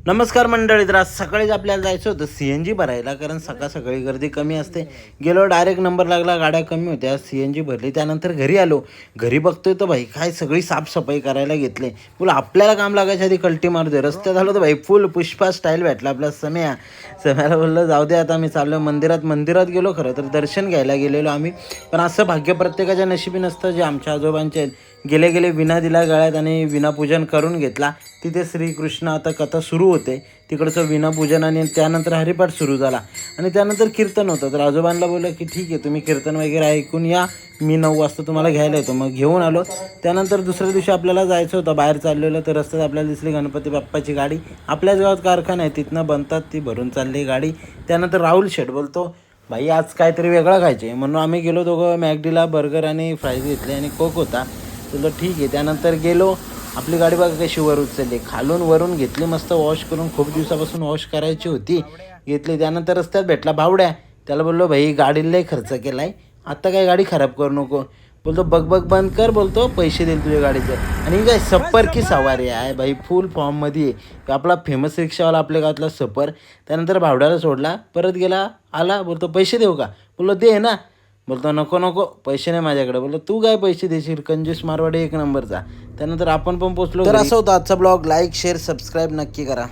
नमस्कार मंडळी. तर आज सकाळीच आपल्याला जायचं होतं CNG भरायला, कारण सकाळ सकाळी गर्दी कमी असते. गेलो, डायरेक्ट नंबर लागला, गाड्या कमी होत्या, CNG भरली. त्यानंतर घरी आलो. घरी बघतोय तर भाई काय सगळी साफसफाई करायला घेतले. बोला आपल्याला काम लागायच्या आधी कल्टी मारतोय. रस्त्यात आलो तर भाई फुल पुष्पा स्टाईल भेटला आपला सम्याला बोललं जाऊ दे आता, मी चाललो मंदिरात गेलो. खरं तर दर्शन घ्यायला गेलेलो आम्ही, पण असं भाग्य प्रत्येकाच्या नशिबी नसतं. जे आमच्या आजोबांचे आहेत, गेले विना दिला गळ्यात आणि विनापूजन करून घेतला. तिथे श्रीकृष्ण आता कथा सुरू होते, तिकडचं विनापूजन आणि त्यानंतर हरिपाठ सुरू झाला आणि त्यानंतर कीर्तन होतं. तर आजोबांना बोललं की ठीक आहे, तुम्ही कीर्तन वगैरे ऐकून या, मी 9 वाजता तुम्हाला घ्यायला येतो. मग घेऊन आलो. त्यानंतर दुसऱ्या दिवशी आपल्याला जायचं होतं, बाहेर चाललेलं. तर रस्त्यात आपल्याला दिसली गणपती बाप्पाची गाडी. आपल्याच गावात कारखाना आहे, तिथनं बनतात, ती भरून चालली गाडी. त्यानंतर राहुल शेठ बोलतो भाई आज काहीतरी वेगळं खायचे, म्हणून आम्ही गेलो दोघं. मॅकडीला बर्गर आणि फ्राईज घेतले आणि कोक होता. बोललो ठीक आहे. त्यानंतर गेलो. आपली गाडी बघा कशी वर उचलली, खालून वरून घेतली, मस्त वॉश करून, खूप दिवसापासून वॉश करायची होती, घेतली. त्यानंतर रस्त्यात भेटला भावड्या. त्याला बोललो भाई गाडीला लय खर्च केला आहे, आत्ता काय गाडी खराब करू नको. बोलतो बघ बंद कर, बोलतो पैसे देईल तुझ्या गाडीचे. आणि काय सप्पर की सवारी आहे भाई, फुल फॉर्ममध्ये आहे. आपला फेमस रिक्षावाला आपल्या गावातला सप्पर. त्यानंतर भावड्याला सोडला, परत गेला, आला, बोलतो पैसे देऊ का. बोललो दे ना. बोलतो नको पैसे नाही माझ्याकडे. बोललो तू काय पैसे देशील, कंजूस मारवाडी एक नंबरचा. त्यानंतर आपण पण पोचलो. तर असं होतं आजचा ब्लॉग. लाईक शेअर सबस्क्राईब नक्की करा.